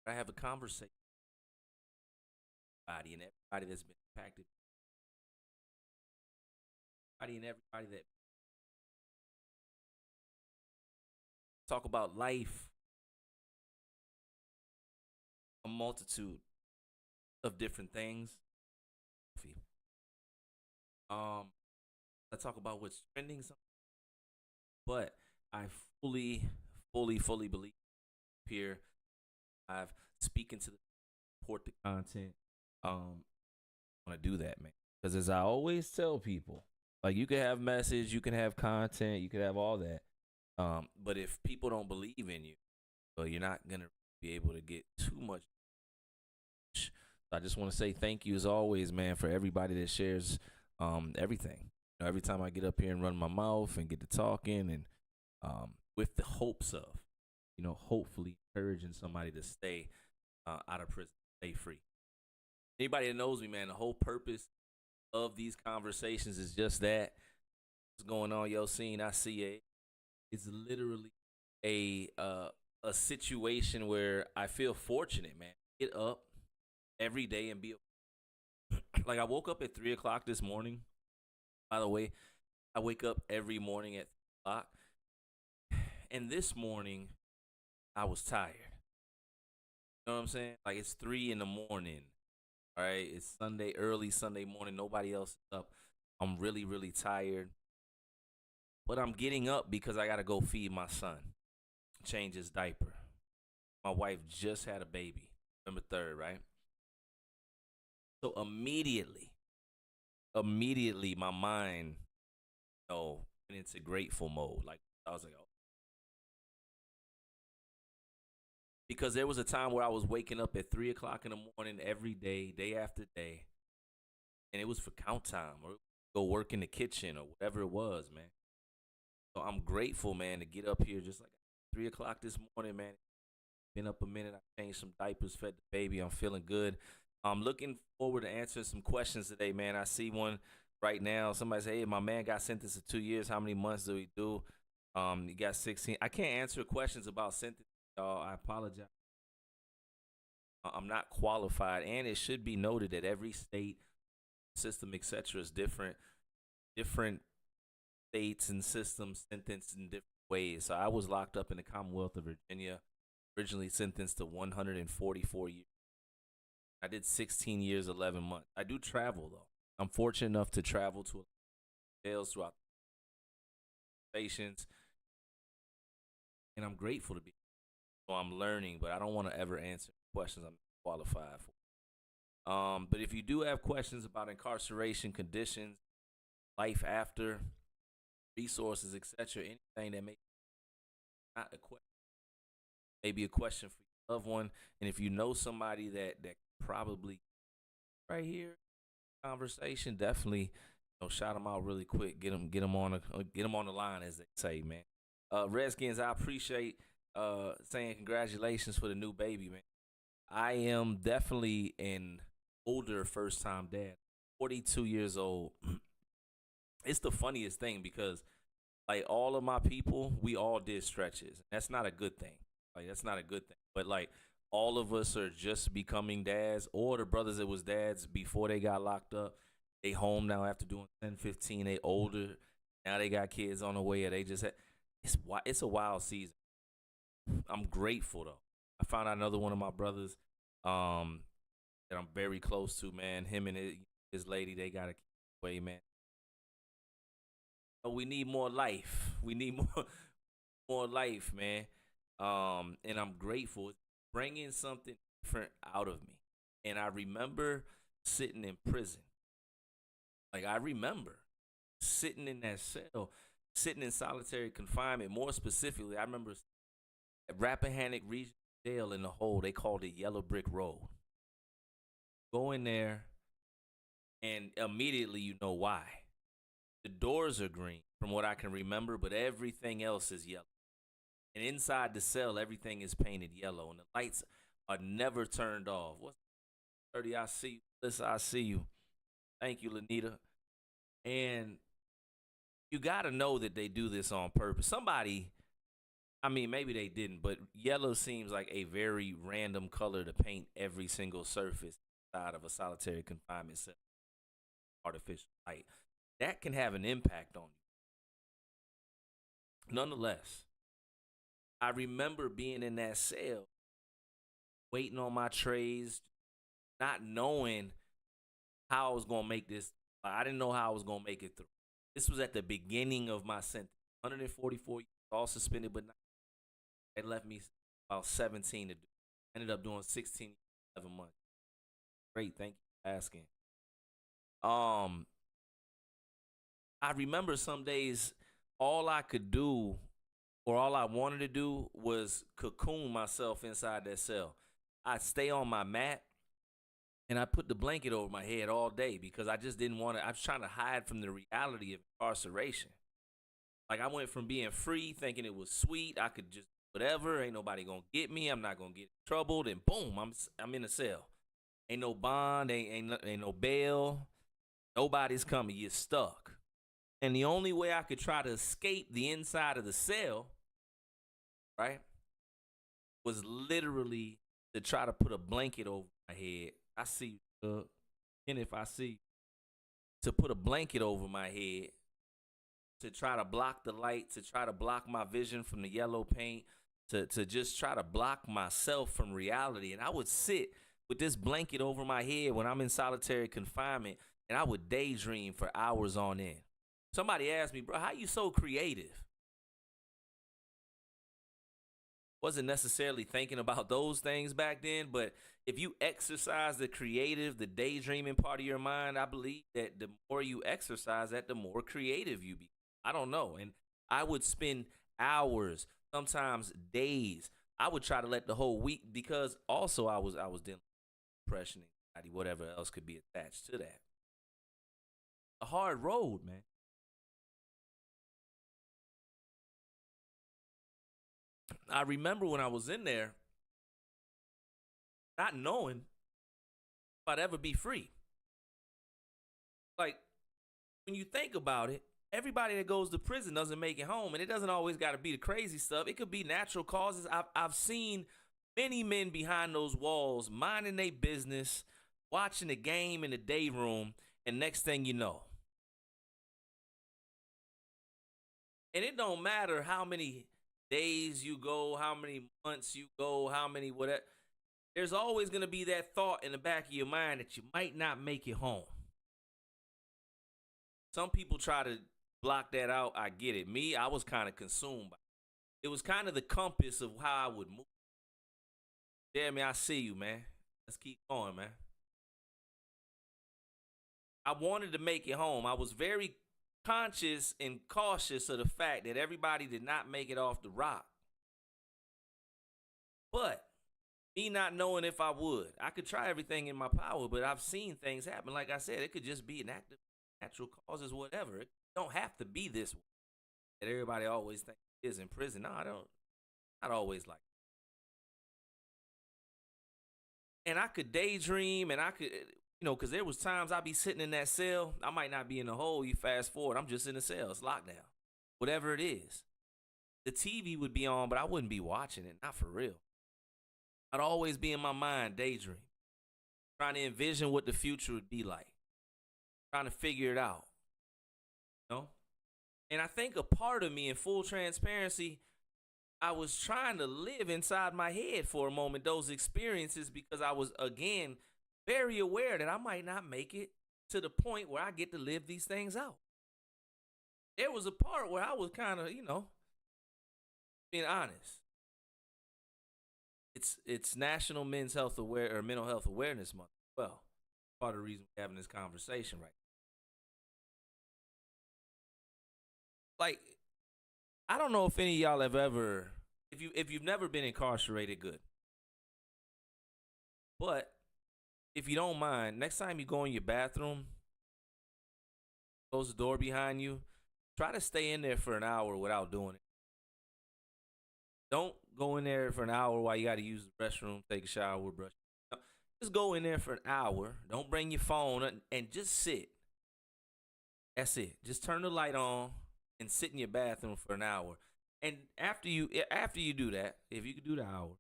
I have a conversation with everybody and everybody that's been impacted, everybody and everybody that talk about life, a multitude of different things. Um, I talk about what's trending, but I fully, fully believe here. I've speaking to the support the content. I want to do that, man. Because as I always tell people, like you can have message, you can have content, you can have all that. But if people don't believe in you, well, you're not gonna be able to get too much. So I just want to say thank you as always, man, for everybody that shares everything. Every time I get up here and run my mouth and get to talking and with the hopes of, hopefully encouraging somebody to stay out of prison, stay free. Anybody that knows me, man, the whole purpose of these conversations is just that. What's going on, yo? Scene I see it. It's literally a situation where I feel fortunate, man. Get up every day and be like I woke up at 3 o'clock this morning. By the way, I wake up every morning at 3 o'clock, and this morning I was tired. You know what I'm saying? Like it's 3 in the morning. All right, it's Sunday, early Sunday morning. Nobody else is up. I'm really tired, but I'm getting up because I gotta go feed my son, change his diaper. My wife just had a baby, November 3rd, right? So immediately, my mind, went into grateful mode. Like I was like, oh, because there was a time where I was waking up at 3 o'clock in the morning every day, day after day, and it was for count time or go work in the kitchen or whatever it was, man. So I'm grateful, man, to get up here just like 3 o'clock this morning, man. Been up a minute. I changed some diapers, fed the baby. I'm feeling good. I'm looking forward to answering some questions today, man. I see one right now. Somebody say, "Hey, my man got sentenced to 2 years. How many months do he do?" He got 16. I can't answer questions about sentence, y'all. I apologize. I'm not qualified, and it should be noted that every state system, etc., is different. Different states and systems sentenced in different ways. So I was locked up in the Commonwealth of Virginia, originally sentenced to 144 years. I did 16 years, 11 months. I do travel though. I'm fortunate enough to travel to jails throughout the stations, and I'm grateful to be. So I'm learning, but I don't want to ever answer questions I'm qualified for. But if you do have questions about incarceration conditions, life after, resources, etc., anything that may not a question, maybe a question for your loved one, and if you know somebody that probably right here conversation, definitely shout them out really quick. Get them on the line as they say, man. Redskins, I appreciate saying congratulations for the new baby, man. I am definitely an older first time dad, 42 years old. It's the funniest thing because like all of my people, we all did stretches. That's not a good thing. Like that's not a good thing. But like all of us are just becoming dads, or the brothers that was dads before they got locked up. They home now after doing 10, 15. They older. Now they got kids on the way, or they just had it's a wild season. I'm grateful though. I found out another one of my brothers that I'm very close to, man. Him and his lady, they got a way, man. We need more life. We need more life, man. And I'm grateful. It's bringing something different out of me. And I remember sitting in prison. Like I remember sitting in that cell, sitting in solitary confinement. More specifically, I remember at Rappahannock Regional Jail in the hole. They called it Yellow Brick Road. Go in there, and immediately you know why. The doors are green, from what I can remember, but everything else is yellow. And inside the cell, everything is painted yellow, and the lights are never turned off. What's 30? I see you. Listen, I see you. Thank you, Lanita. And you got to know that they do this on purpose. Somebody I mean, maybe they didn't, but yellow seems like a very random color to paint every single surface inside of a solitary confinement cell, artificial light. That can have an impact on you. Nonetheless, I remember being in that cell, waiting on my trays, not knowing how I was gonna make this. I didn't know how I was gonna make it through. This was at the beginning of my sentence. 144 years, all suspended, but not. They left me about 17 to do. Ended up doing 16, 11 months. Great, thank you for asking. Um, I remember some days all I could do or all I wanted to do was cocoon myself inside that cell. I'd stay on my mat and I put the blanket over my head all day because I just didn't want to. I was trying to hide from the reality of incarceration. Like I went from being free, thinking it was sweet, I could just whatever, ain't nobody gonna get me, I'm not gonna get in trouble. Then boom, I'm in a cell. Ain't no bond, ain't no bail, nobody's coming. You're stuck. And the only way I could try to escape the inside of the cell, right, was literally to try to put a blanket over my head. I see you, and if I see you, to put a blanket over my head to try to block the light, to try to block my vision from the yellow paint, to just try to block myself from reality. And I would sit with this blanket over my head when I'm in solitary confinement, and I would daydream for hours on end. Somebody asked me, bro, how you so creative? Wasn't necessarily thinking about those things back then, but if you exercise the creative, the daydreaming part of your mind, I believe that the more you exercise that, the more creative you become. I don't know. And I would spend hours, sometimes days. I would try to let the whole week because also I was dealing with depression, anxiety, whatever else could be attached to that. A hard road, man. I remember when I was in there, not knowing if I'd ever be free. Like, when you think about it, everybody that goes to prison doesn't make it home, and it doesn't always got to be the crazy stuff. It could be natural causes. I've seen many men behind those walls minding their business, watching the game in the day room, and next thing you know, and it don't matter how many days you go, how many months you go, how many whatever. There's always gonna be that thought in the back of your mind that you might not make it home. Some people try to block that out. I get it. Me, I was kind of consumed by it. It was kind of the compass of how I would move. Jeremy, I see you, man. Let's keep going, man. I wanted to make it home. I was very conscious and cautious of the fact that everybody did not make it off the rock. But me not knowing if I would, I could try everything in my power, but I've seen things happen. Like I said, it could just be an act of natural causes, whatever. It don't have to be this way that everybody always thinks it is in prison. No, I don't. Not always like that. And I could daydream, and I could, because there was times I'd be sitting in that cell. I might not be in the hole. You fast forward, I'm just in the cell. It's lockdown. Whatever it is. The TV would be on, but I wouldn't be watching it. Not for real. I'd always be in my mind daydream, trying to envision what the future would be like, trying to figure it out. You know? And I think a part of me, in full transparency, I was trying to live inside my head for a moment, those experiences, because I was, again, very aware that I might not make it to the point where I get to live these things out. There was a part where I was kind of, being honest. It's National Mental Health Awareness Month. Well, part of the reason we're having this conversation right now. Like, I don't know if any of y'all have ever, if you've never been incarcerated, good. But if you don't mind, next time you go in your bathroom, close the door behind you, try to stay in there for an hour without doing it. Don't go in there for an hour while you got to use the restroom, take a shower, brush. Just go in there for an hour. Don't bring your phone and just sit. That's it. Just turn the light on and sit in your bathroom for an hour. And after you do that, if you could do the hour,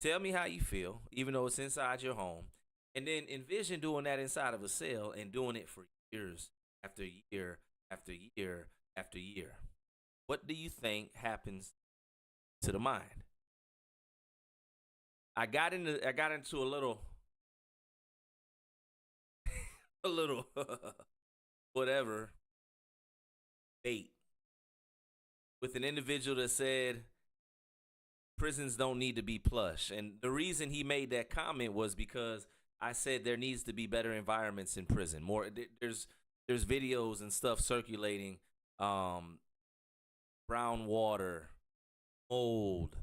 tell me how you feel, even though it's inside your home, and then envision doing that inside of a cell and doing it for years after year after year after year. What do you think happens to the mind? I got into a little whatever bait with an individual that said prisons don't need to be plush. And the reason he made that comment was because I said there needs to be better environments in prison. There's videos and stuff circulating, um, brown water, mold,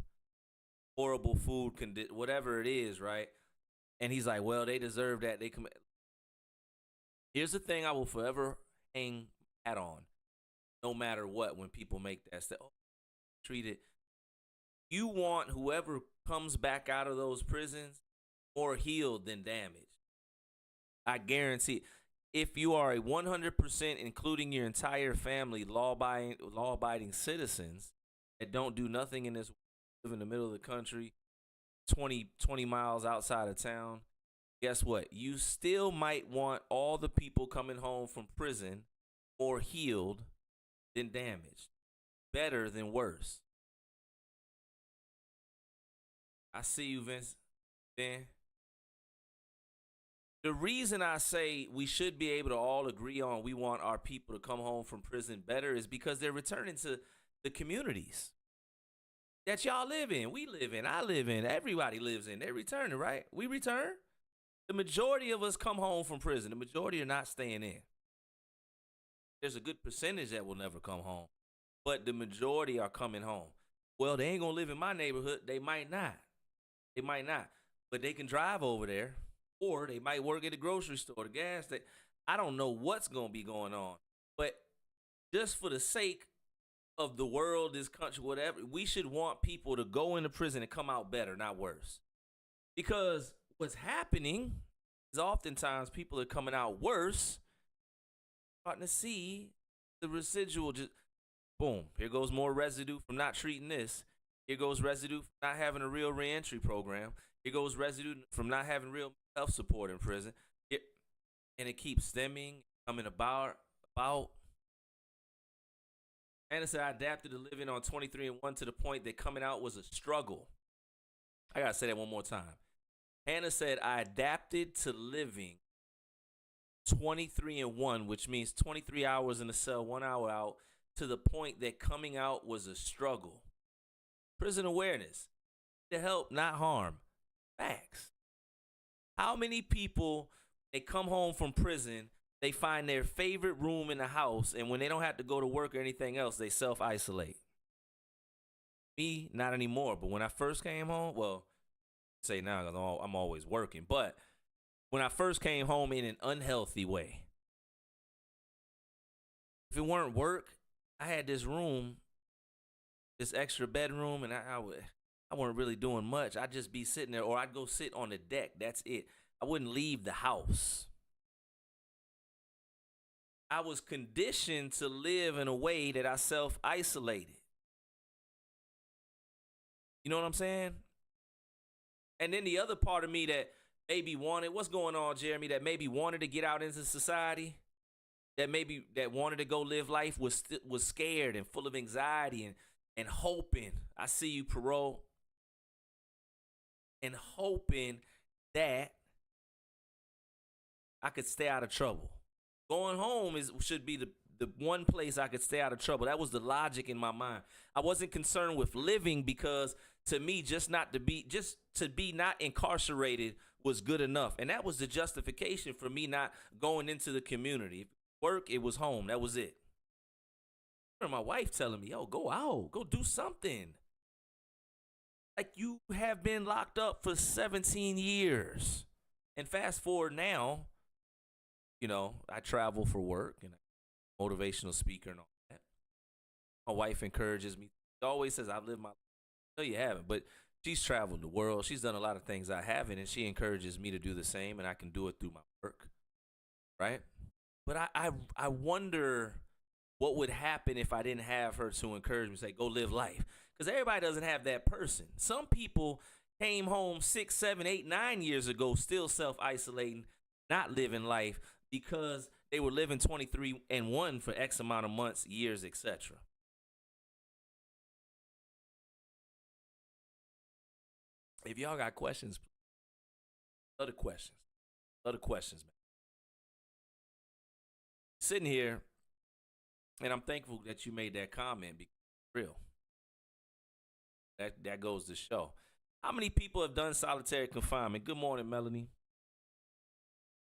horrible food whatever it is, right? And he's like, well, they deserve that. Here's the thing I will forever hang hat on, no matter what. When people make that step, oh, treat it. You want whoever comes back out of those prisons more healed than damaged. I guarantee. If you are a 100%, including your entire family, law-abiding citizens that don't do nothing in this, live in the middle of the country, 20 miles outside of town, guess what? You still might want all the people coming home from prison more healed than damaged, better than worse. I see you, Vince. Ben. The reason I say we should be able to all agree on we want our people to come home from prison better is because they're returning to the communities that y'all live in, we live in, I live in, everybody lives in. They're returning, right? We return. The majority of us come home from prison. The majority are not staying in. There's a good percentage that will never come home, but the majority are coming home. Well, they ain't gonna live in my neighborhood. They might not. They might not, but they can drive over there, or they might work at the grocery store, the gas station. I don't know what's gonna be going on, but just for the sake of the world, this country, whatever, we should want people to go into prison and come out better, not worse. Because what's happening is oftentimes people are coming out worse, starting to see the residual. Just boom, here goes more residue from not treating this. Here goes residue from not having a real reentry program. Here goes residue from not having real health support in prison. And it keeps stemming, coming about. Hannah said, I adapted to living on 23 and 1 to the point that coming out was a struggle. I got to say that one more time. Hannah said, I adapted to living 23 and 1, which means 23 hours in the cell, 1 hour out, to the point that coming out was a struggle. Prison awareness. To help, not harm. Facts. How many people, they come home from prison, they find their favorite room in the house, and when they don't have to go to work or anything else, they self-isolate? Me, not anymore. But when I first came home, well, say now because I'm always working, but when I first came home in an unhealthy way, if it weren't work, I had this room, this extra bedroom, and I wasn't really doing much. I'd just be sitting there, or I'd go sit on the deck. That's it. I wouldn't leave the house. I was conditioned to live in a way that I self-isolated. You know what I'm saying? And then the other part of me that maybe wanted, what's going on, Jeremy, that maybe wanted to get out into society, that wanted to go live life, was scared and full of anxiety and hoping. I see you, parole. And hoping that I could stay out of trouble. Going home should be the one place I could stay out of trouble. That was the logic in my mind. I wasn't concerned with living because to me, just to be not incarcerated was good enough. And that was the justification for me not going into the community. Work, it was home. That was it. I remember my wife telling me, yo, go out, go do something. Like, you have been locked up for 17 years. And fast forward now, you know, I travel for work and I'm a motivational speaker and all that. My wife encourages me. She always says, I've lived my life. No, you haven't, but she's traveled the world. She's done a lot of things I haven't, and she encourages me to do the same, and I can do it through my work, right? But I wonder what would happen if I didn't have her to encourage me, say, go live life? Because everybody doesn't have that person. Some people came home 6, 7, 8, 9 years ago, still self isolating, not living life because they were living 23 and 1 for X amount of months, years, etc. If y'all got questions, other questions, other questions, man. Sitting here, and I'm thankful that you made that comment because it's real. That goes to show. How many people have done solitary confinement? Good morning, Melanie.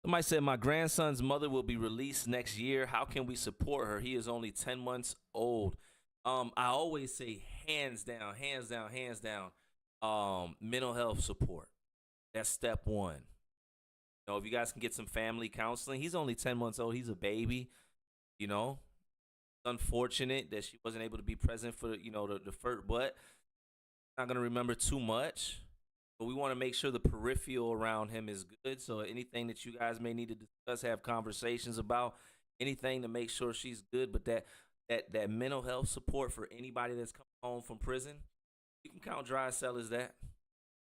Somebody said my grandson's mother will be released next year. How can we support her? He is only 10 months old. I always say hands down, hands down, hands down. Mental health support. That's step one. You know, if you guys can get some family counseling, he's only 10 months old. He's a baby. You know, unfortunate that she wasn't able to be present for the first, but not gonna remember too much. But we want to make sure the peripheral around him is good. So anything that you guys may need to discuss, have conversations about, anything to make sure she's good. But that mental health support for anybody that's come home from prison, you can count dry cell as that.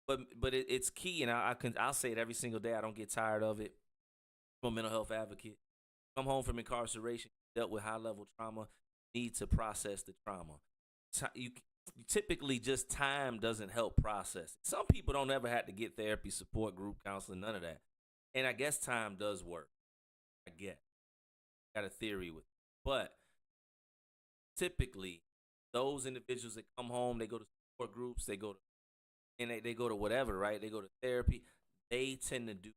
But it's key, and I'll say it every single day. I don't get tired of it. I'm a mental health advocate. Come home from incarceration, dealt with high level trauma, need to process the trauma. You typically just time doesn't help process it. Some people don't ever have to get therapy, support group, counseling, none of that. And I guess time does work. I get. Got a theory with it. But typically, those individuals that come home, they go to support groups, they go to they go to whatever, right? They go to therapy. They tend to do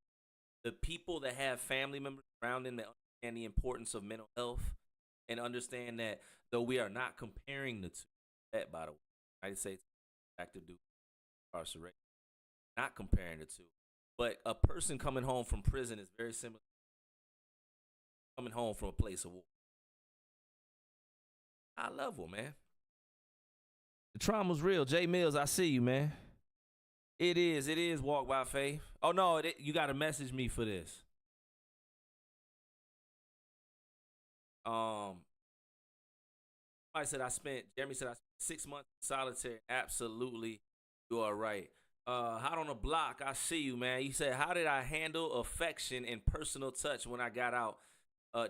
the people that have family members around them that understand the importance of mental health and understand that though we are not comparing the two, that by the way, United States active duty incarceration, not comparing the two, but a person coming home from prison is very similar to coming home from a place of war. High level, man. The trauma's real. Jay Mills, I see you, man. It is. It is walk by faith. Oh no, you got to message me for this. Um, Jeremy said I spent 6 months in solitary. Absolutely, you are right. Hot on the block, I see you, man. You said, how did I handle affection and personal touch when I got out?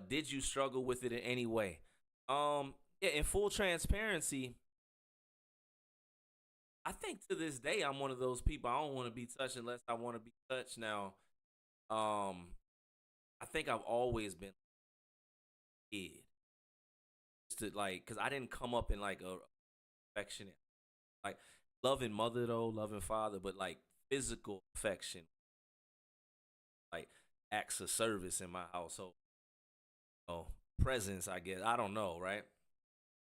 Did you struggle with it in any way? Yeah, in full transparency, I think to this day I'm one of those people. I don't want to be touched unless I want to be touched. Now, I think I've always been a kid, just to like, cause I didn't come up in like a affectionate, like loving mother though, loving father, but like physical affection, like acts of service in my household. Oh, presence, I guess. I don't know, right?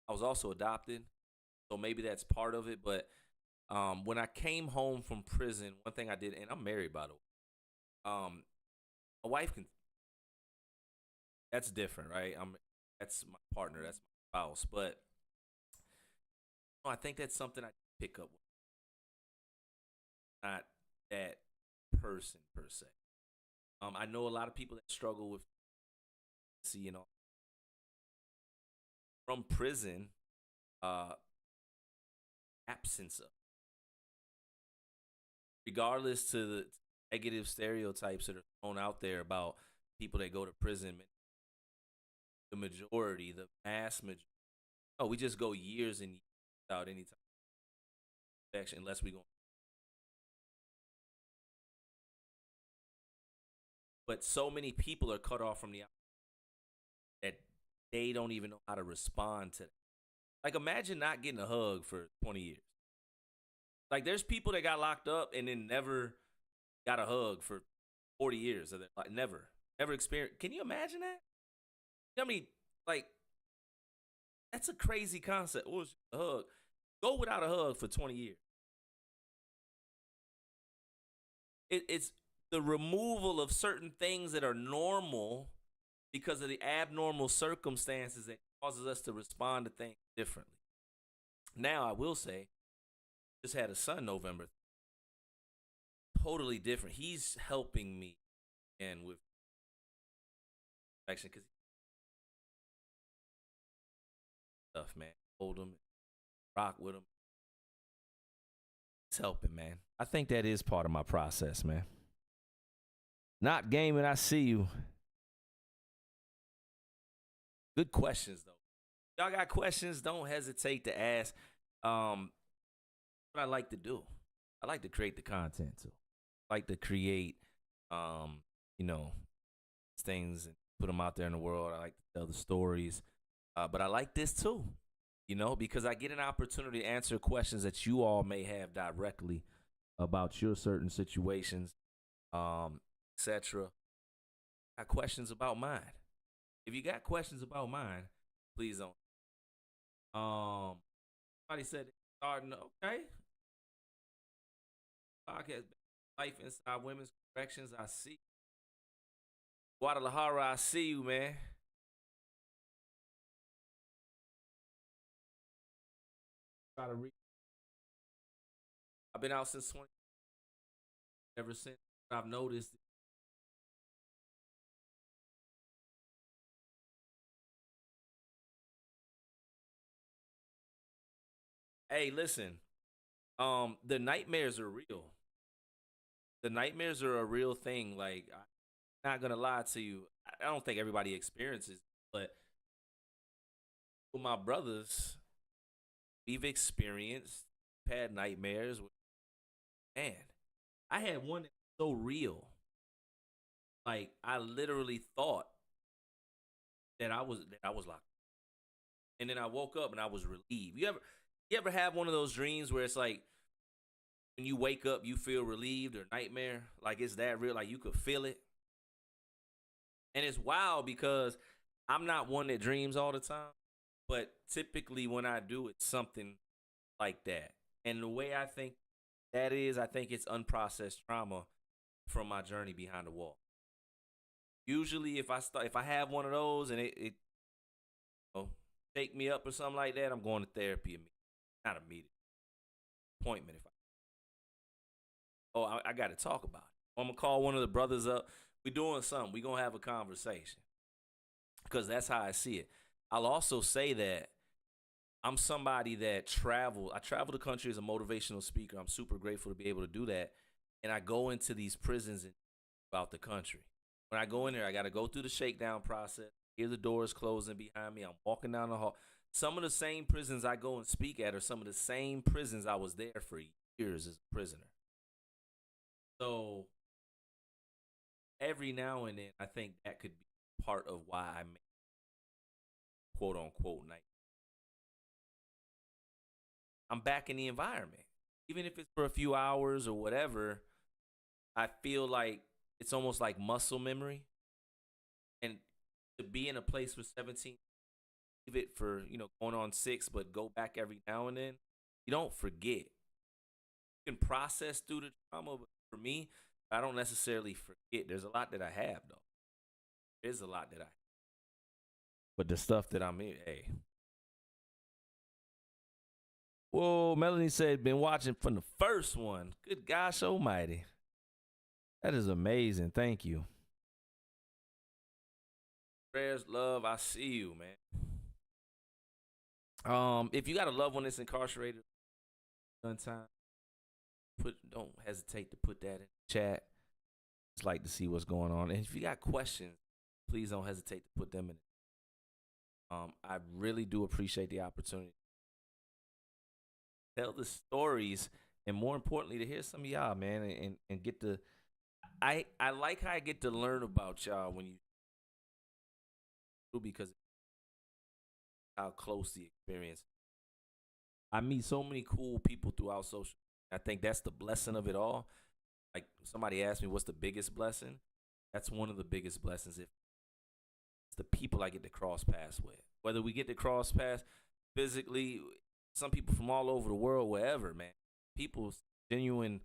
I was also adopted, so maybe that's part of it. But when I came home from prison, one thing I did, and I'm married by the way. My wife can. That's different, right? That's my partner. That's my spouse. But I think that's something I pick up with. Not that person per se. I know a lot of people that struggle with, see, from prison, uh, absence of, regardless to the negative stereotypes that are thrown out there about people that go to prison. The majority, the mass majority, oh, we just go years and years without any type of infection unless we go. But so many people are cut off from the that they don't even know how to respond to that. Like imagine not getting a hug for 20 years. Like there's people that got locked up and then never got a hug for 40 years. Like never experienced. Can you imagine that? I mean, like that's a crazy concept. What was a hug? Go without a hug for 20 years. It's the removal of certain things that are normal because of the abnormal circumstances that causes us to respond to things differently. Now, I will say, just had a son November, totally different. He's helping me and with action because stuff, man. Hold them, rock with them. It's helping, man. I think that is part of my process, man. Not gaming, I see you. Good questions though. Y'all got questions? Don't hesitate to ask. Um, what I like to do, I like to create the content too. I like to create, um, you know, things and put them out there in the world. I like to tell the stories, but I like this too. Because I get an opportunity to answer questions that you all may have directly about your certain situations, etc. Got questions about mine. If you got questions about mine, please don't. Somebody said starting okay. Podcast life inside women's corrections. I see Guadalajara. I see you, man. Try to read. I've been out since 20. Ever since I've noticed. Hey, listen. The nightmares are real. The nightmares are a real thing. Like, I'm not gonna lie to you. I don't think everybody experiences, but with my brothers, we've experienced, had nightmares. Man, I had one that was so real. Like, I literally thought that I was locked, and then I woke up and I was relieved. You ever have one of those dreams where it's like when you wake up you feel relieved or nightmare, like it's that real, like you could feel it, and it's wild because I'm not one that dreams all the time, but typically when I do, it's something like that. And the way I think that is, I think it's unprocessed trauma from my journey behind the wall. Usually, if I have one of those and it you know, take me up or something like that, I'm going to therapy. Not immediate appointment. If I got to talk about it, I'm gonna call one of the brothers up. We doing something. We gonna have a conversation because that's how I see it. I'll also say that I'm somebody that travel. I travel the country as a motivational speaker. I'm super grateful to be able to do that. And I go into these prisons about the country. When I go in there, I got to go through the shakedown process. Hear the doors closing behind me. I'm walking down the hall. Some of the same prisons I go and speak at are some of the same prisons I was there for years as a prisoner. So every now and then, I think that could be part of why I make quote unquote night. I'm back in the environment. Even if it's for a few hours or whatever, I feel like it's almost like muscle memory. And to be in a place for 17, leave it for, going on 6, but go back every now and then, you don't forget. You can process through the trauma, but for me, I don't necessarily forget. There's a lot that I have, though. There's a lot that I have. But the stuff that I'm in, hey. Whoa, Melanie said, been watching from the first one. Good gosh almighty. That is amazing. Thank you. Prayers, love, I see you, man. If you got a loved one that's incarcerated, done time, don't hesitate to put that in the chat. Just like to see what's going on. And if you got questions, please don't hesitate to put them in. I really do appreciate the opportunity to tell the stories, and more importantly, to hear some of y'all, man, and get to. I like how I get to learn about y'all when you do, because how close the experience. I meet so many cool people throughout social. I think that's the blessing of it all. Like, somebody asked me, what's the biggest blessing? That's one of the biggest blessings. If it's the people I get to cross paths with, whether we get to cross paths physically, some people from all over the world, wherever, man. People's genuine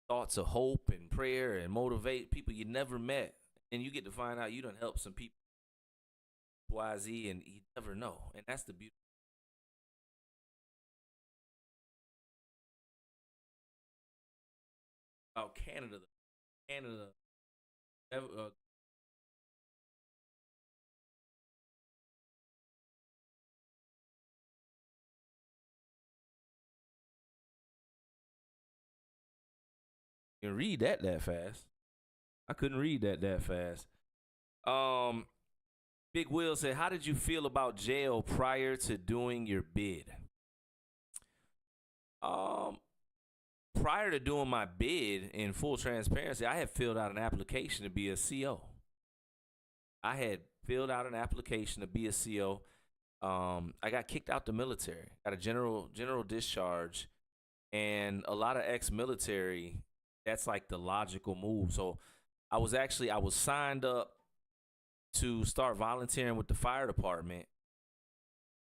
thoughts of hope and prayer and motivate people you never met, and you get to find out you done help some people YZ, and you never know, and that's the beauty. About Canada, Canada, can read that fast. I couldn't read that fast. Um, Big Will said, "How did you feel about jail prior to doing your bid?" Um, Prior to doing my bid, in full transparency, I had filled out an application to be a CO. I had filled out an application to be a CO. I got kicked out the military. Got a general discharge, and a lot of ex-military. That's like the logical move. So I was signed up to start volunteering with the fire department,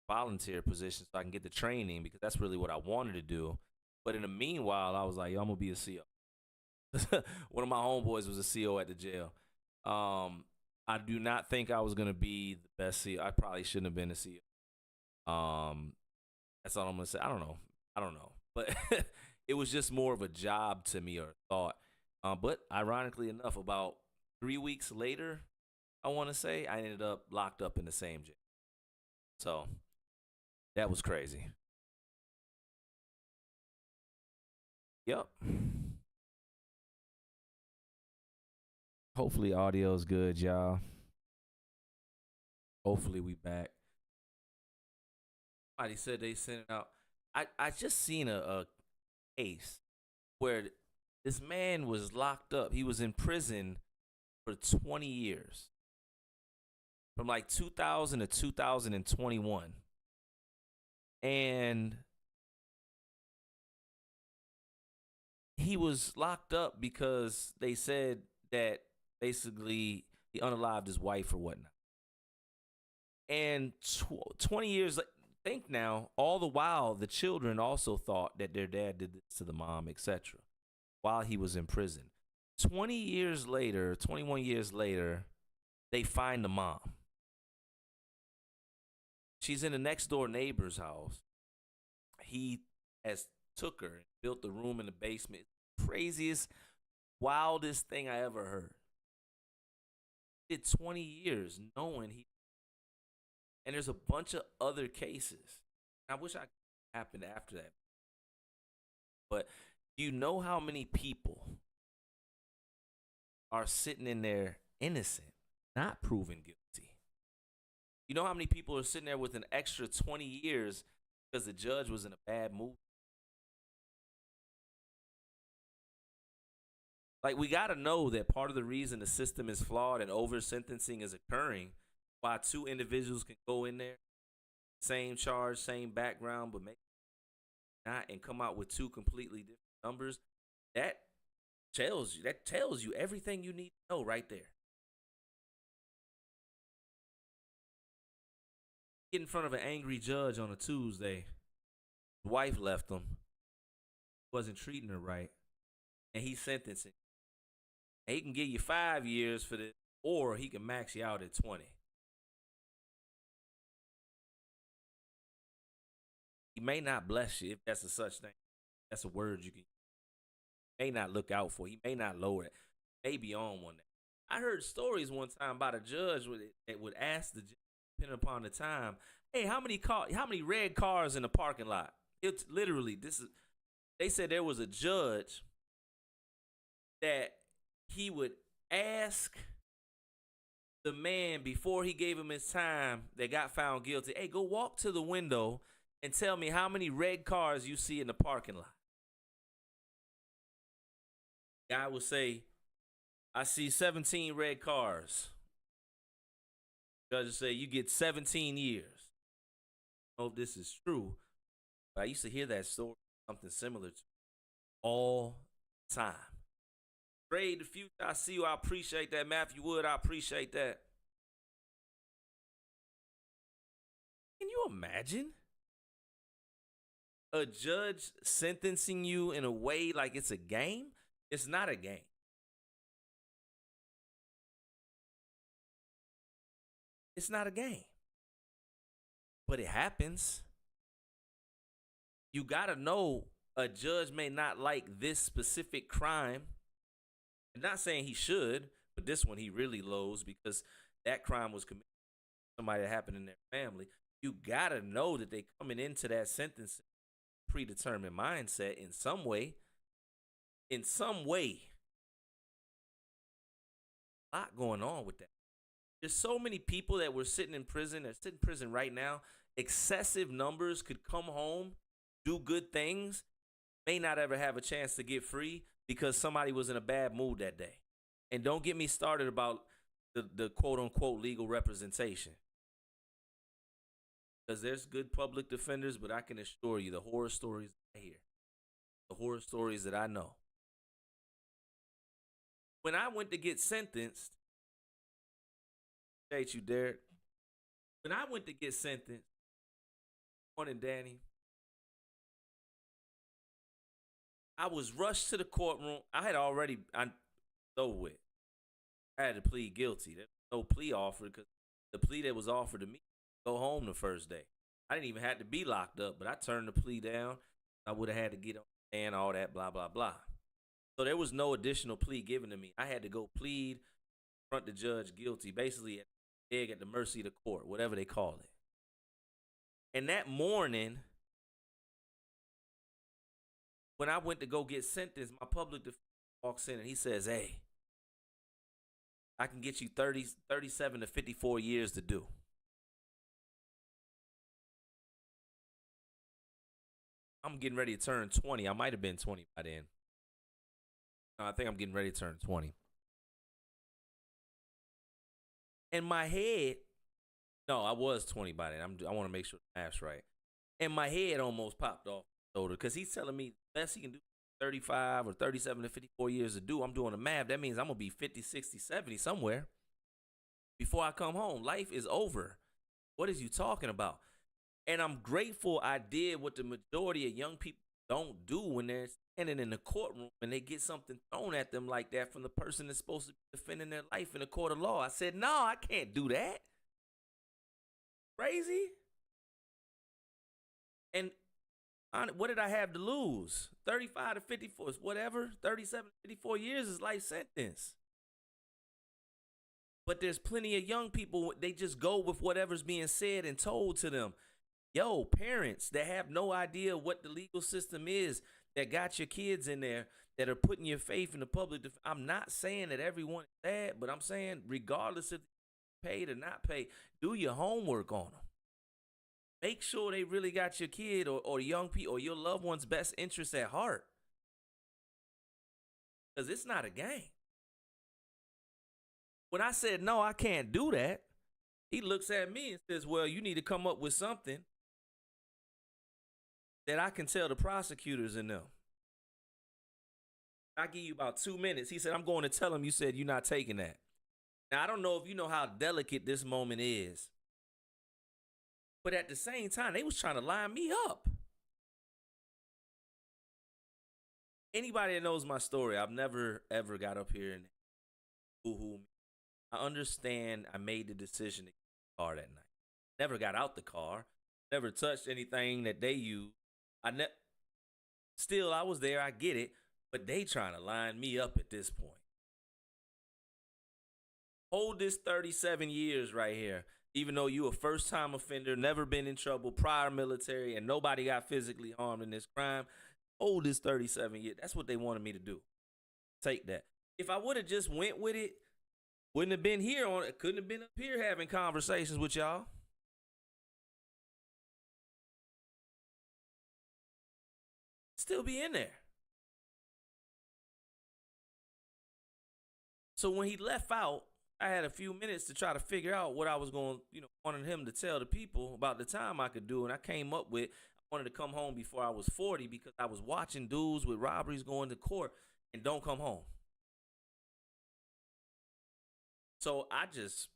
volunteer position, so I can get the training because that's really what I wanted to do. But in the meanwhile, I was like, yo, I'm gonna be a CO. One of my homeboys was a CO at the jail. I do not think I was gonna be the best CO. I probably shouldn't have been a CO. That's all I'm gonna say. I don't know. But it was just more of a job to me or a thought. But ironically enough, about 3 weeks later, I want to say, I ended up locked up in the same jail. So that was crazy. Yep. Hopefully audio's good, y'all. Hopefully we back. Somebody said they sent it out. I just seen a case where this man was locked up. He was in prison for 20 years. From like 2000 to 2021. And he was locked up because they said that basically he unalived his wife or whatnot. And 20 years, think now, all the while, the children also thought that their dad did this to the mom, etc., while he was in prison. 20 years later, 21 years later, they find the mom. She's in the next door neighbor's house. He has took her and built the room in the basement. Craziest, wildest thing I ever heard. Did 20 years knowing he. And there's a bunch of other cases. I wish I could happen after that. But you know how many people are sitting in there innocent, not proven guilty. You know how many people are sitting there with an extra 20 years because the judge was in a bad mood? Like, we got to know that part of the reason the system is flawed and over sentencing is occurring, why two individuals can go in there, same charge, same background, but maybe not, and come out with two completely different numbers. That tells you everything you need to know right there. Get in front of an angry judge on a Tuesday. His wife left him, wasn't treating her right, and he's sentencing. And he can give you 5 years for this, or he can max you out at 20. He may not bless you if that's a such thing. That's a word you can. May not look out for. He may not lower it. May be on one. I heard stories one time about a judge that would ask the judge, depending upon the time, hey, how many red cars in the parking lot? It's literally they said there was a judge that he would ask the man before he gave him his time that got found guilty, hey, go walk to the window and tell me how many red cars you see in the parking lot. Guy would say, I see 17 red cars. Judge would say, you get 17 years. I don't know if this is true, but I used to hear that story, something similar to all the time. Trade the future, I see you, I appreciate that. Matthew Wood, I appreciate that. Can you imagine a judge sentencing you in a way like it's a game? It's not a game. It's not a game. But it happens. You gotta know a judge may not like this specific crime. I'm not saying he should, but this one he really loathes because that crime was committed by somebody that happened in their family. You gotta know that they coming into that sentence predetermined mindset in some way. in some way, a lot going on with that. There's so many people that were sitting in prison, that sit in prison right now. Excessive numbers could come home, do good things, may not ever have a chance to get free because somebody was in a bad mood that day. And don't get me started about the quote unquote legal representation. Because there's good public defenders, but I can assure you the horror stories I hear, the horror stories that I know. When I went to get sentenced, appreciate you, Derek. When I went to get sentenced, morning, Danny, I was rushed to the courtroom. I had already, I know with. I had to plead guilty. There was no plea offered because the plea that was offered to me, go home the first day. I didn't even have to be locked up, but I turned the plea down. I would have had to get on and all that, blah, blah, blah. So there was no additional plea given to me. I had to go plead, front the judge guilty, basically at the mercy of the court, whatever they call it. And that morning, when I went to go get sentenced, my public defender walks in and he says, hey, I can get you 37 to 54 years to do. I'm getting ready to turn 20. I might have been 20 by then. I think I'm getting ready to turn 20. In my head, no, I was 20 by then. I want to make sure the math's right. And my head almost popped off the shoulder because he's telling me the best he can do 35 or 37 to 54 years to do. I'm doing the math. That means I'm going to be 50, 60, 70 somewhere before I come home. Life is over. What is you talking about? And I'm grateful I did what the majority of young people don't do when they're standing in the courtroom and they get something thrown at them like that from the person that's supposed to be defending their life in a court of law. I said, no, I can't do that. Crazy. And what did I have to lose? 35 to 54, whatever. 37 to 54 years is life sentence. But there's plenty of young people, they just go with whatever's being said and told to them. Yo, parents that have no idea what the legal system is, that got your kids in there, that are putting your faith in the public. I'm not saying that everyone is bad, but I'm saying regardless if they paid or not paid, do your homework on them. Make sure they really got your kid or young people or your loved one's best interest at heart. Because it's not a game. When I said, no, I can't do that, he looks at me and says, well, you need to come up with something that I can tell the prosecutors and them. I give you about 2 minutes. He said, I'm going to tell him you said you're not taking that. Now, I don't know if you know how delicate this moment is. But at the same time, they was trying to line me up. Anybody that knows my story, I've never, ever got up here and boo-hoo me. I understand I made the decision to get in the car that night. Never got out the car. Never touched anything that they used. Still, I was there. I get it. But they trying to line me up at this point. Hold this 37 years right here. Even though you a first-time offender, never been in trouble, prior military, and nobody got physically harmed in this crime, hold this 37 years. That's what they wanted me to do. Take that. If I would have just went with it, wouldn't have been here on it. Couldn't have been up here having conversations with y'all. Still be in there. So when he left out, I had a few minutes to try to figure out what I was going to, wanted him to tell the people about the time I could do. And I came up with, I wanted to come home before I was 40 because I was watching dudes with robberies going to court and don't come home. So I just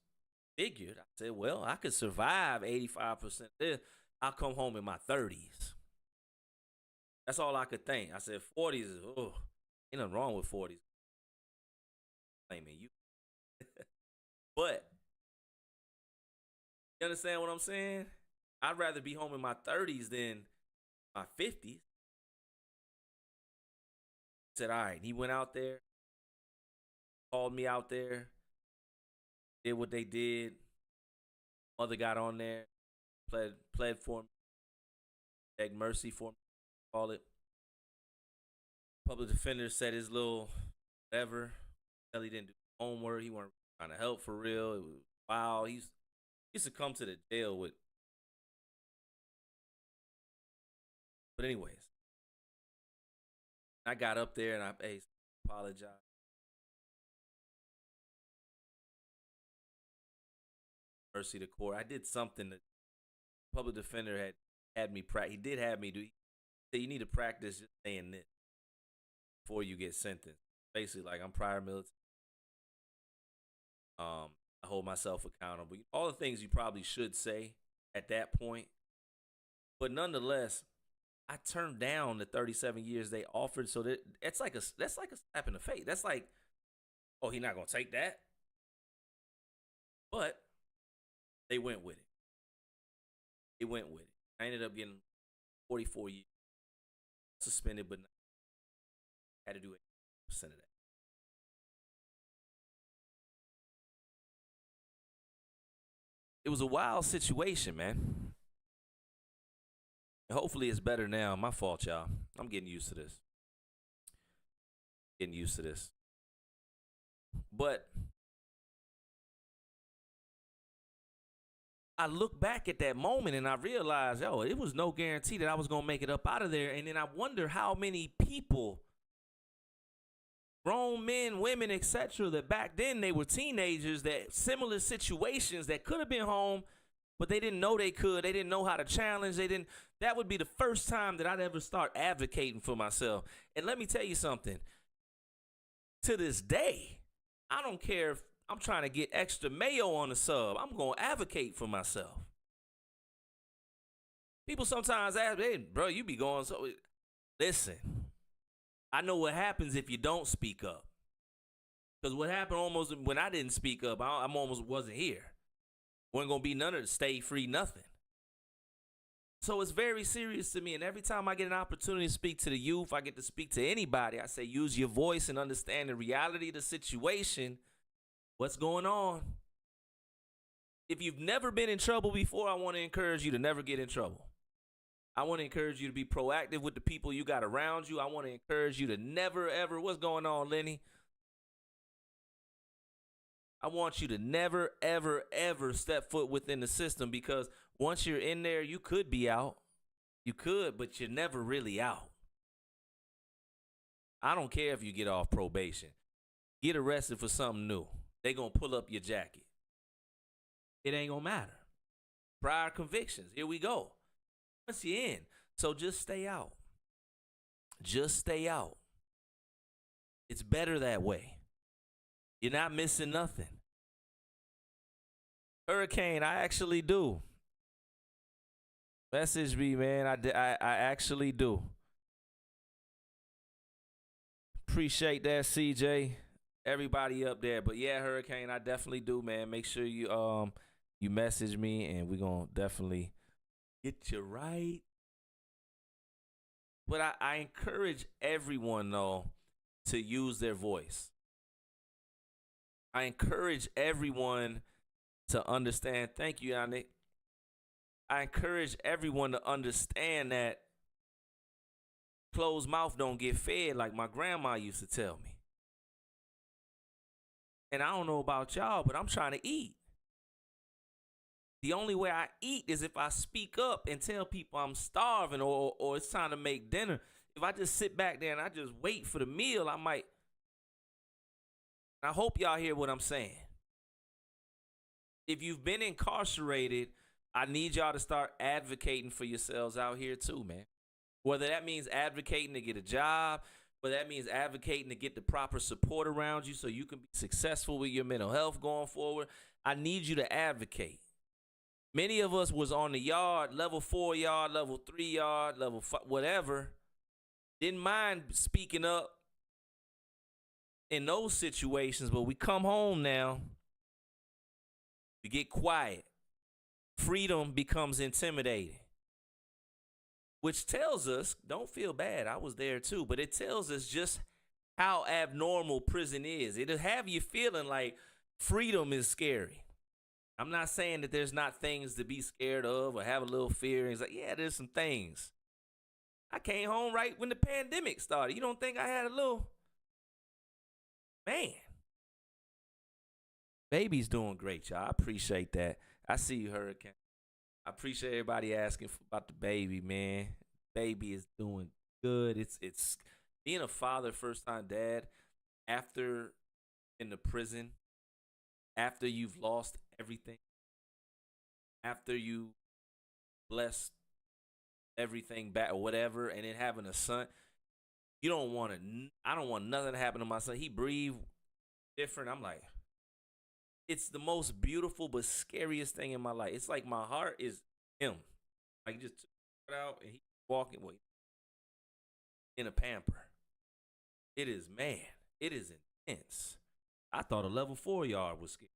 figured, I said, well, I could survive 85% of this. I'll come home in my 30s. That's all I could think. I said 40s is, ain't nothing wrong with 40s. I mean, you. But, you understand what I'm saying? I'd rather be home in my 30s than my 50s. Said, all right. He went out there, called me out there, did what they did. Mother got on there, pled for me, begged mercy for me, call it. Public defender said his little whatever. Tell he didn't do homework. He weren't trying to help for real. It was wild. He used to come to the jail with. But anyways, I got up there and I apologized. Mercy to court. I did something that public defender had me practice. He did have me do. He said you need to practice just saying this before you get sentenced. Basically, like I'm prior military. I hold myself accountable. All the things you probably should say at that point. But nonetheless, I turned down the 37 years they offered. So that's like a slap in the face. That's like, oh, he's not gonna take that. But they went with it. They went with it. I ended up getting 44 years suspended, but had to do 8% of that. It was a wild situation, man. Hopefully it's better now. My fault, y'all. I'm getting used to this. Getting used to this. But I look back at that moment and I realized, oh, it was no guarantee that I was going to make it up out of there. And then I wonder how many people, grown men, women, etc., that back then they were teenagers, that similar situations that could have been home, but they didn't know they could. They didn't know how to challenge. They didn't. That would be the first time that I'd ever start advocating for myself. And let me tell you something. To this day, I don't care if I'm trying to get extra mayo on the sub. I'm going to advocate for myself. People sometimes ask, hey, bro, you be going so. Listen, I know what happens if you don't speak up. Because what happened almost when I didn't speak up, I almost wasn't here. Wasn't going to be none of the stay free, nothing. So it's very serious to me. And every time I get an opportunity to speak to the youth, I get to speak to anybody, I say use your voice and understand the reality of the situation. What's going on? If you've never been in trouble before, I want to encourage you to never get in trouble. I want to encourage you to be proactive with the people you got around you. I want to encourage you to never, ever, what's going on, Lenny? I want you to never, ever, ever step foot within the system, because once you're in there, you could be out. You could, but you're never really out. I don't care if you get off probation. Get arrested for something new. They going to pull up your jacket. It ain't going to matter. Prior convictions. Here we go. Once you're in. So just stay out. Just stay out. It's better that way. You're not missing nothing. Hurricane, I actually do. Message me, man. I actually do. Appreciate that, CJ. Everybody up there. But yeah, Hurricane, I definitely do, man. Make sure you you message me and we're gonna definitely get you right. But I encourage everyone though to use their voice. I encourage everyone to understand. Thank you, Yannick. I encourage everyone to understand that closed mouth don't get fed, like my grandma used to tell me. And I don't know about y'all, but I'm trying to eat. The only way I eat is if I speak up and tell people I'm starving or it's time to make dinner. If I just sit back there and I just wait for the meal, I might. I hope y'all hear what I'm saying. If you've been incarcerated, I need y'all to start advocating for yourselves out here too, man. Whether that means advocating to get a job, whether that means advocating to get the proper support around you so you can be successful with your mental health going forward, I need you to advocate. Many of us was on the yard, level 4 yard, level 3 yard, level 5, whatever. Didn't mind speaking up in those situations, but we come home now, we get quiet. Freedom becomes intimidating, which tells us, don't feel bad, I was there too, but it tells us just how abnormal prison is. It'll have you feeling like freedom is scary. I'm not saying that there's not things to be scared of or have a little fear. It's like, yeah, there's some things. I came home right when the pandemic started. You don't think I had a little man? Baby's doing great, y'all. I appreciate that. I see you, Hurricane. I appreciate everybody asking about the baby, man. Baby is doing good. It's being a father, first time dad, after in the prison, after you've lost everything, after you blessed everything back or whatever, and then having a son. You don't want to. I don't want nothing to happen to my son. He breathed different. I'm like, it's the most beautiful but scariest thing in my life. It's like my heart is him. Like just took it out and he walking with in a pamper. It is, man. It is intense. I thought a level 4 yard was scary.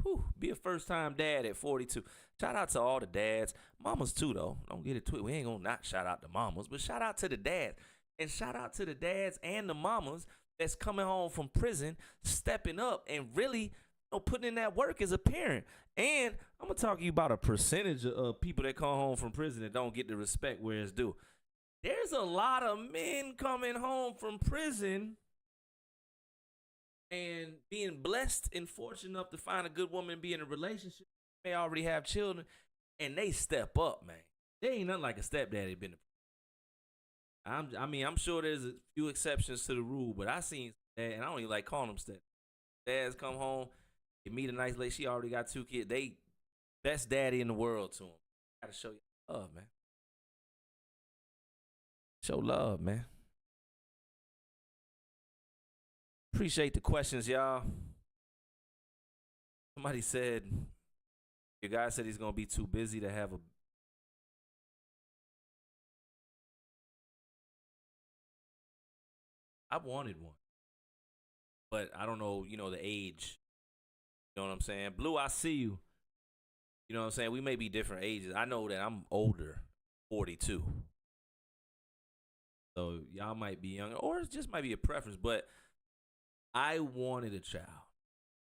Whew, be a first time dad at 42. Shout out to all the dads. Mamas too, though. Don't get it twisted. We ain't gonna not shout out the mamas, but shout out to the dads. And shout out to the dads and the mamas that's coming home from prison, stepping up and really putting in that work as a parent. And I'm gonna talk to you about a percentage of people that come home from prison that don't get the respect where it's due. There's a lot of men coming home from prison and being blessed and fortunate enough to find a good woman and be in a relationship. They already have children, and they step up, man. They ain't nothing like a stepdaddy been. I'm sure there's a few exceptions to the rule, but I seen dad, and I don't even like calling them step. Dads come home, they meet a nice lady. She already got 2 kids. They best daddy in the world to them. Gotta show you love, man. Show love, man. Appreciate the questions, y'all. Somebody said, your guy said he's going to be too busy to have a. I wanted one, but I don't know, the age. You know what I'm saying? Blue, I see you. You know what I'm saying? We may be different ages. I know that I'm older, 42. So y'all might be younger, or it just might be a preference, but I wanted a child.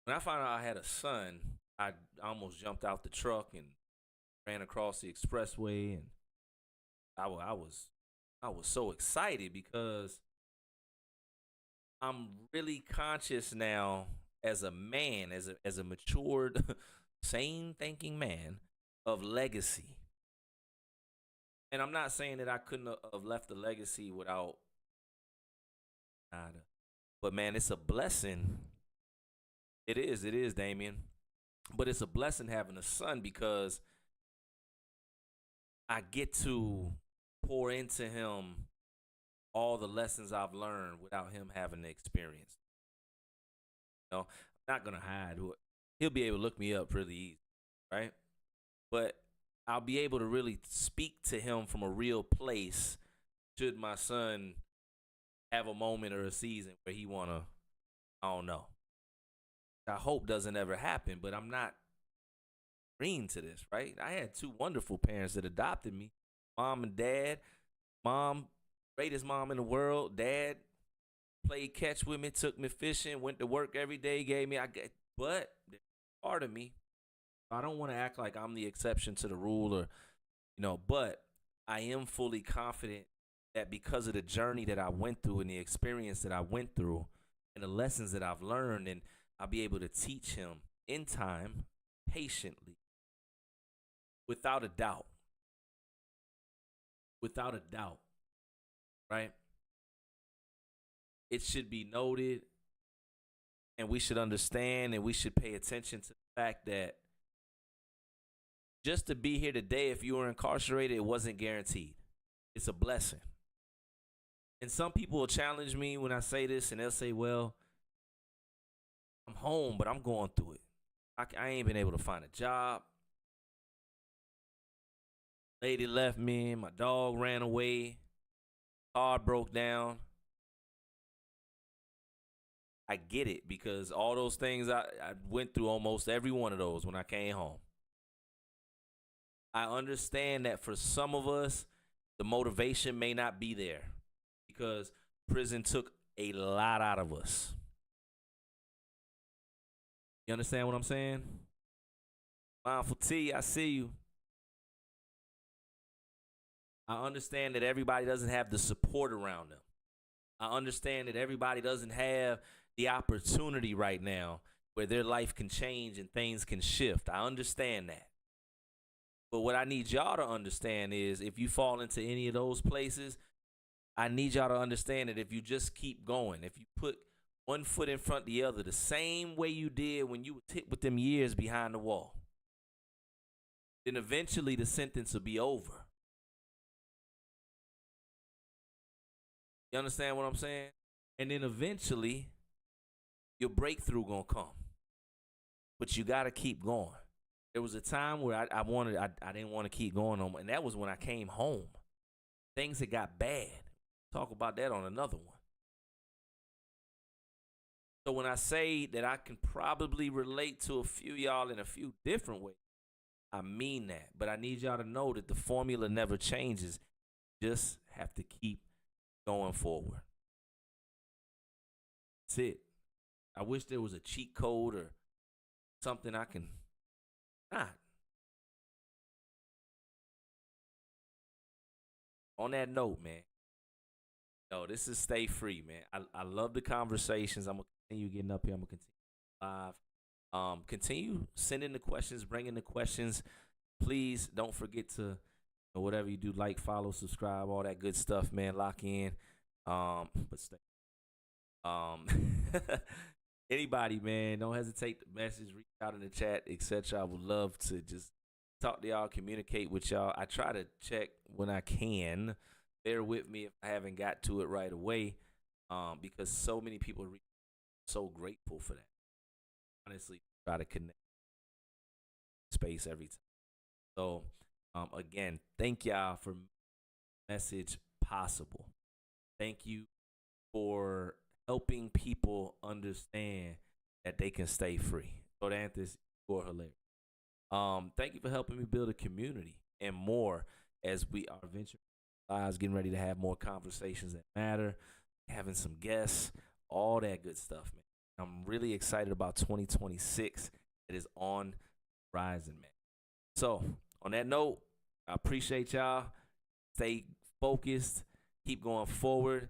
When I found out I had a son, I almost jumped out the truck and ran across the expressway, and I was so excited because I'm really conscious now as a man, as a matured, sane thinking man of legacy. And I'm not saying that I couldn't have left a legacy without nada. But man, it's a blessing. It is, Damien. But it's a blessing having a son because I get to pour into him all the lessons I've learned without him having the experience. I'm not gonna hide. He'll be able to look me up pretty easy, right? But I'll be able to really speak to him from a real place should my son have a moment or a season where he wanna, I don't know. I hope doesn't ever happen, but I'm not green to this, right? I had 2 wonderful parents that adopted me, mom and dad. Mom, greatest mom in the world. Dad played catch with me, took me fishing, went to work every day, but part of me, I don't want to act like I'm the exception to the rule or, but I am fully confident that because of the journey that I went through and the experience that I went through and the lessons that I've learned, and I'll be able to teach him in time, patiently, without a doubt. Without a doubt, right? It should be noted, and we should understand, and we should pay attention to the fact that just to be here today, if you were incarcerated, it wasn't guaranteed. It's a blessing. And some people will challenge me when I say this, and they'll say, well, I'm home, but I'm going through it. I ain't been able to find a job. Lady left me, my dog ran away, car broke down. I get it because all those things I went through almost every one of those when I came home. I understand that for some of us, the motivation may not be there because prison took a lot out of us. You understand what I'm saying? Mindful T, I see you. I understand that everybody doesn't have the support around them. I understand that everybody doesn't have the opportunity right now where their life can change and things can shift. I understand that. But what I need y'all to understand is if you fall into any of those places, I need y'all to understand that if you just keep going, if you put one foot in front of the other, the same way you did when you was hit with them years behind the wall, then eventually the sentence will be over. You understand what I'm saying? And then eventually your breakthrough gonna come. But you gotta keep going. There was a time where I didn't want to keep going on, and that was when I came home. Things had got bad. Talk about that on another one. So when I say that I can probably relate to a few y'all in a few different ways, I mean that. But I need y'all to know that the formula never changes. You just have to keep going forward. That's it. I wish there was a cheat code or something I can not. On that note, man. Yo, this is Stay Free, man. I love the conversations. I'm gonna continue getting up here. I'm gonna continue live. Continue sending the questions, bringing the questions. Please don't forget to, whatever you do, like, follow, subscribe, all that good stuff, man. Lock in. But stay. Um, anybody, man, don't hesitate to message, reach out in the chat, etc. I would love to just talk to y'all, communicate with y'all. I try to check when I can. Bear with me if I haven't got to it right away, because so many people are so grateful for that. Honestly, try to connect space every time. So, again, thank y'all for message possible. Thank you for helping people understand that they can stay free. Jordanthus, you're hilarious. Thank you for helping me build a community and more as we are venturing lives, getting ready to have more conversations that matter, having some guests, all that good stuff, man. I'm really excited about 2026. It is on rising, man. So, on that note, I appreciate y'all. Stay focused. Keep going forward.